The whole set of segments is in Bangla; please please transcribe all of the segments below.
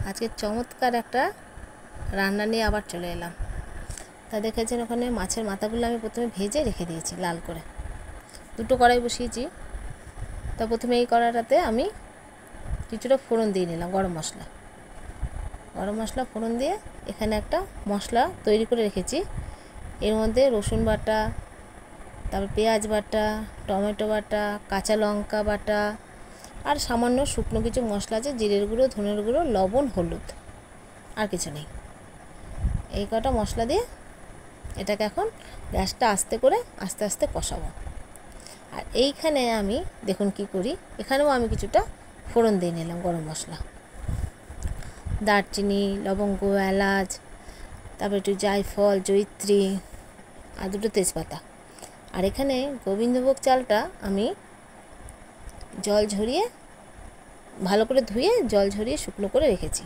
আজকে চমৎকার একটা রান্না নিয়ে আবার চলে এলাম। তা দেখেছেন ওখানে মাছের মাথাগুলো আমি প্রথমে ভেজে রেখে দিয়েছি লাল করে, দুটো কড়াই বসিয়েছি। তা প্রথমে এই কড়াইটাতে আমি কিছুটা ফোড়ন দিয়ে নিলাম, গরম মশলা ফোড়ন দিয়ে এখানে একটা মশলা তৈরি করে রেখেছি। এর মধ্যে রসুন বাটা, তারপর পেঁয়াজ বাটা, টমেটো বাটা, কাঁচা লঙ্কা বাটা আর সামান্য শুকনো কিছু মশলা আছে, জিরের গুঁড়ো, ধনের গুঁড়ো, লবণ, হলুদ, আর কিছু নেই। এই কটা মশলা দিয়ে এটাকে এখন গ্যাসটা আস্তে করে আস্তে আস্তে কষাবো। আর এইখানে আমি দেখুন কি করি, এখানেও আমি কিছুটা ফোড়ন দিয়ে নিলাম, গরম মশলা, দারচিনি, লবঙ্গ, এলাচ, তারপর একটু জায়ফল, জয়িত্রী আর দুটো তেজপাতা। আর এখানে গোবিন্দভোগ চালটা আমি জল ঝরিয়ে ভালো করে ধুয়ে জল ঝরিয়ে শুকনো করে রেখেছি।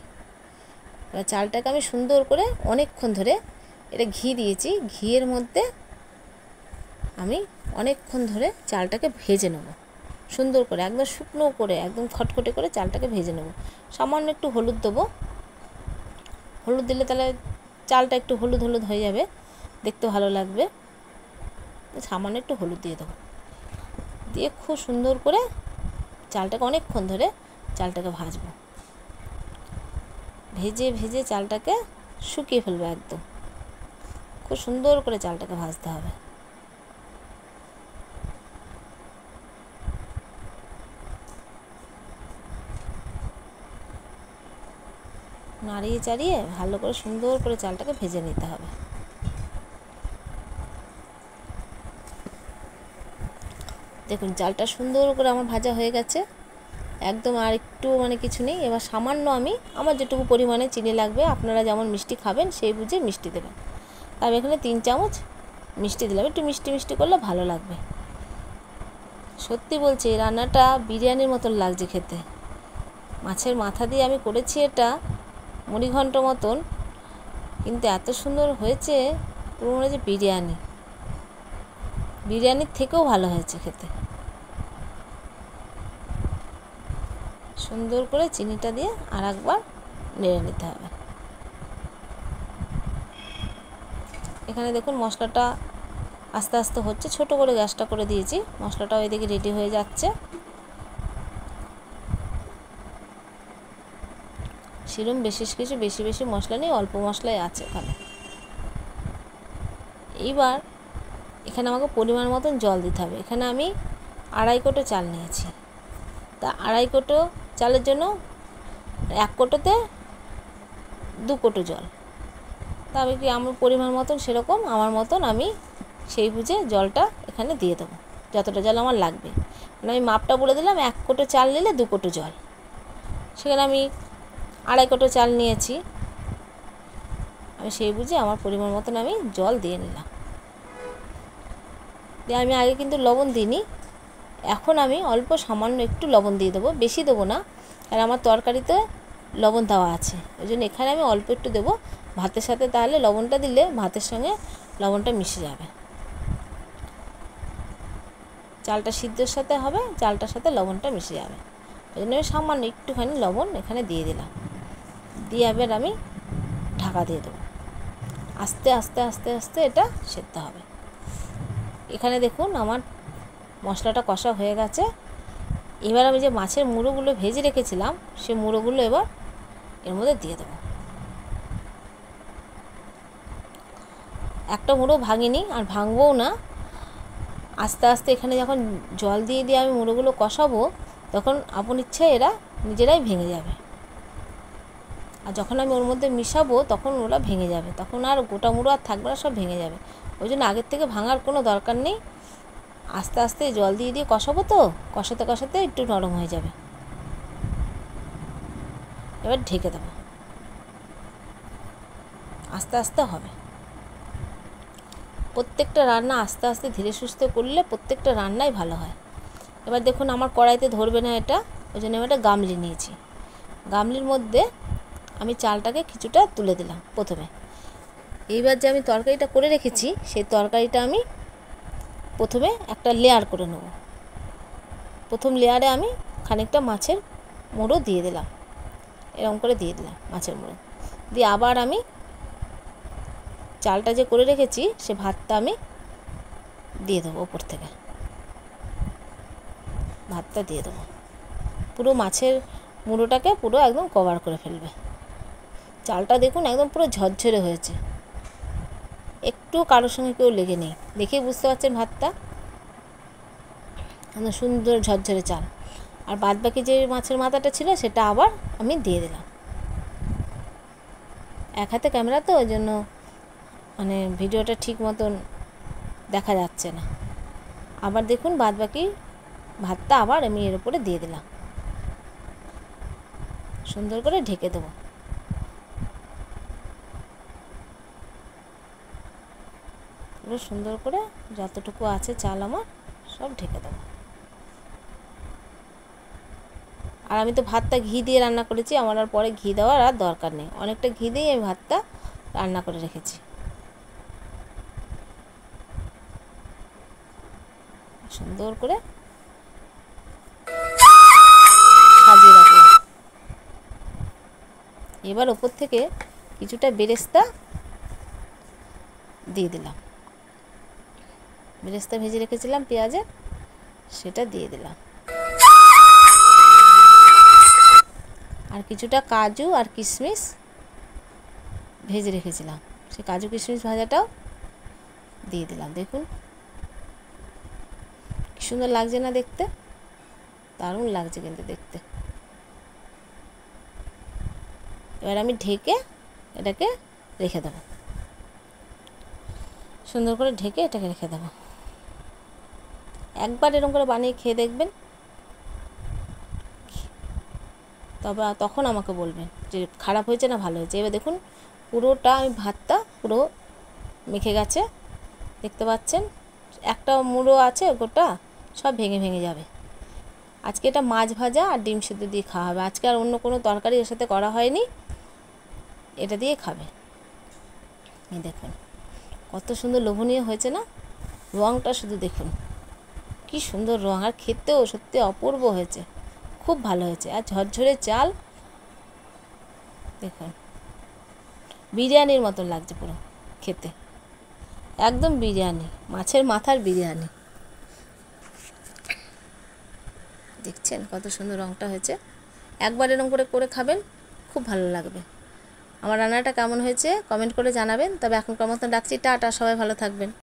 এবার চালটাকে আমি সুন্দর করে অনেকক্ষণ ধরে, এটা ঘি দিয়েছি, ঘিয়ের মধ্যে আমি অনেকক্ষণ ধরে চালটাকে ভেজে নেব সুন্দর করে, একদম শুকনো করে, একদম খটখটে করে চালটাকে ভেজে নেব। সামান্য একটু হলুদ দেবো, হলুদ দিলে তাহলে চালটা একটু হলুদ হলুদ হয়ে যাবে, দেখতে ভালো লাগবে। সামান্য একটু হলুদ দিয়ে দেবো, দিয়ে খুব সুন্দর করে চালটাকে অনেকক্ষণ ধরে চালটাকে ভাজবো। ভেজে ভেজে চালটাকে শুকিয়ে ফেলবো, একদম খুব সুন্দর করে চালটাকে ভাজতে হবে। নাড়িয়ে চাড়িয়ে ভালো করে সুন্দর করে চালটাকে ভেজে নিতে হবে। দেখুন চালটা সুন্দর করে আমার ভাজা হয়ে গেছে, একদম আর একটু কিছু নেই। এবার সামান্য আমি আমার যেটুকু পরিমাণে চিনি লাগবে, আপনারা যেমন মিষ্টি খাবেন সেই বুঝে মিষ্টি দেবেন। আমি এখানে 3 চামচ মিষ্টি দিলাম, একটু মিষ্টি মিষ্টি করলে ভালো লাগবে। সত্যি বলছি রান্নাটা বিরিয়ানির মতন লাগছে খেতে। মাছের মাথা দিয়ে আমি করেছি এটা মুড়িঘণ্ট মতন, কিন্তু এত সুন্দর হয়েছে, পুরো মনে হচ্ছে বিরিয়ানির থেকেও ভালো হয়েছে খেতে। সুন্দর করে চিনিটা দিয়ে আর একবার নেড়ে নিতে হবে। এখানে দেখুন মশলাটা আস্তে আস্তে হচ্ছে, ছোট করে গ্যাসটা করে দিয়েছি, মশলাটাও এদিকে রেডি হয়ে যাচ্ছে। সেরকম বেশি মশলা নেই, অল্প মশলাই আছে এখানে। এইবার এখানে আমাকে পরিমাণ মতন জল দিতে হবে। এখানে আমি 2.5 কোটো চাল নিয়েছি, তা 2.5 কোটো চালের জন্য 1 কোটোতে 2 কোটো জল। তা আমি কি আমার পরিমাণ মতন সেরকম আমার মতন আমি সেই বুঝে জলটা এখানে দিয়ে দেবো, যতটা জল আমার লাগবে। আমি মাপটা বলে দিলাম, 1 কোটো চাল নিলে 2 কোটো জল। সেখানে আমি 2.5 কোটো চাল নিয়েছি, আমি সেই বুঝে আমার পরিমাণ মতন আমি জল দিয়ে নিলাম। দিয়ে আমি আগে কিন্তু লবণ দিইনি, এখন আমি অল্প সামান্য একটু লবণ দিয়ে দেবো, বেশি দেবো না, আর আমার তরকারিতে লবণ দেওয়া আছে, ওই জন্য এখানে আমি অল্প একটু দেবো ভাতের সাথে, তাহলে লবণটা দিলে ভাতের সঙ্গে লবণটা মিশে যাবে, চালটা সিদ্ধর সাথে হবে, চালটার সাথে লবণটা মিশে যাবে। ওই জন্য আমি সামান্য একটুখানি লবণ এখানে দিয়ে দিলাম, দিয়ে এবার আমি ঢাকা দিয়ে দেবো। আস্তে আস্তে আস্তে আস্তে এটা সেদ্ধ হবে। এখানে দেখুন আমার মশলাটা কষা হয়ে গেছে। এবার আমি যে মাছের মুড়োগুলো ভেজে রেখেছিলাম, সেই মুড়োগুলো এবার এর মধ্যে দিয়ে দেবো। একটা মুড়ো ভাঙিনি আর ভাঙবও না, আস্তে আস্তে এখানে যখন জল দিয়ে দিয়ে আমি মুড়োগুলো কষাবো, তখন আপন ইচ্ছায় এরা নিজেরাই ভেঙে যাবে। আর যখন আমি ওর মধ্যে মিশাবো তখন ওরা ভেঙে যাবে, তখন আর গোটা মুড়ো আর থাকবে না, সব ভেঙে যাবে। ওই জন্য আগের থেকে ভাঙার কোনো দরকার নেই, আস্তে আস্তে জল দিয়ে দিয়ে কষাবো, তো কষাতে কষাতে একটু নরম হয়ে যাবে। এবার ঢেকে দেবো, আস্তে আস্তে হবে। প্রত্যেকটা রান্না আস্তে আস্তে ধীরে সুস্থে করলে প্রত্যেকটা রান্নাই ভালো হয়। এবার দেখুন আমার কড়াইতে ধরবে না এটা, ওই জন্য আমি একটা গামলি নিয়েছি। গামলির মধ্যে আমি চালটাকে কিছুটা তুলে দিলাম প্রথমে। এইবার যে আমি তরকারিটা করে রেখেছি, সেই তরকারিটা আমি প্রথমে একটা লেয়ার করে নেব। প্রথম লেয়ারে আমি খানিকটা মাছের মুড়ো দিয়ে দিলাম, এরকম করে দিয়ে দিলাম মাছের মুড়ো দিয়ে আবার আমি চালটা যে করে রেখেছি সে ভাতটা আমি দিয়ে দেবো ওপর থেকে, ভাতটা দিয়ে দেবো পুরো মাছের মুড়োটাকে পুরো একদম কভার করে ফেলবে। চালটা দেখুন একদম পুরো ঝরঝরে হয়েছে, একটু কারোর সঙ্গে কেউ লেগে নেই, দেখেই বুঝতে পারছেন ভাতটা একদম সুন্দর ঝরঝরে চাল। আর বাদ বাকি যে মাছের মাথাটা ছিল সেটা আবার আমি দিয়ে দিলাম। এক হাতে ক্যামেরা তো ওই জন্য মানে ভিডিওটা ঠিক মতন দেখা যাচ্ছে না। আবার দেখুন বাদ বাকি ভাতটা আবার আমি এর উপরে দিয়ে দিলাম, সুন্দর করে ঢেকে দেবো। পুরো সুন্দর করে যতটুকু আছে চাল আমার সব ঢেকে দেবো। আর আমি তো ভাতটা ঘি দিয়ে রান্না করেছি, আমার আর পরে ঘি দেওয়ার আর দরকার নেই, অনেকটা ঘি দিয়েই আমি ভাতটা রান্না করে রেখেছি। সুন্দর করে সাজিয়ে রাখলাম। এবার ওপর থেকে কিছুটা বেরেস্তা দিয়ে দিলাম, বেরেস্তা ভেজে রেখেছিলাম পেঁয়াজে, সেটা দিয়ে দিলাম। আর কিছুটা কাজু আর কিশমিশ ভেজে রেখেছিলাম, সে কাজু কিশমিশ ভাজাটাও দিয়ে দিলাম। দেখুন কি সুন্দর লাগছে না দেখতে, দারুণ লাগছে কিন্তু দেখতে। এবার আমি ঢেকে এটাকে রেখে দেবো, সুন্দর করে ঢেকে এটাকে রেখে দেবো। একবার এরকম করে বানিয়ে খেয়ে দেখবেন, তবে তখন আমাকে বলবেন যে খারাপ হয়েছে না ভালো হয়েছে। এবার দেখুন পুরোটা আমি ভাতটা পুরো মেখে গেছে, দেখতে পাচ্ছেন একটা মুড়ো আছে গোটা, সব ভেঙে ভেঙে যাবে। আজকে এটা মাছ ভাজা আর ডিম সিদ্ধ দিয়ে খাওয়া হবে, আজকে আর অন্য কোনো তরকারি এর সাথে করা হয়নি, এটা দিয়ে খাবে। এই দেখুন কত সুন্দর লোভনীয় হয়েছে না, রঙটা শুধু দেখুন কি সুন্দর রঙ, আর খেতেও সত্যি অপূর্ব হয়েছে, খুব ভালো হয়েছে। আর ঝরঝরে চাল দেখুন বিরিয়ানির মতন লাগছে পুরো খেতে, একদম বিরিয়ানি, মাছের মাথার বিরিয়ানি। দেখছেন কত সুন্দর রঙটা হয়েছে, একবার এরকম করে করে খাবেন, খুব ভালো লাগবে। আমার রান্নাটা কেমন হয়েছে কমেন্ট করে জানাবেন। তবে এখনকার মতন রাখছি, টাটা, সবাই ভালো থাকবেন।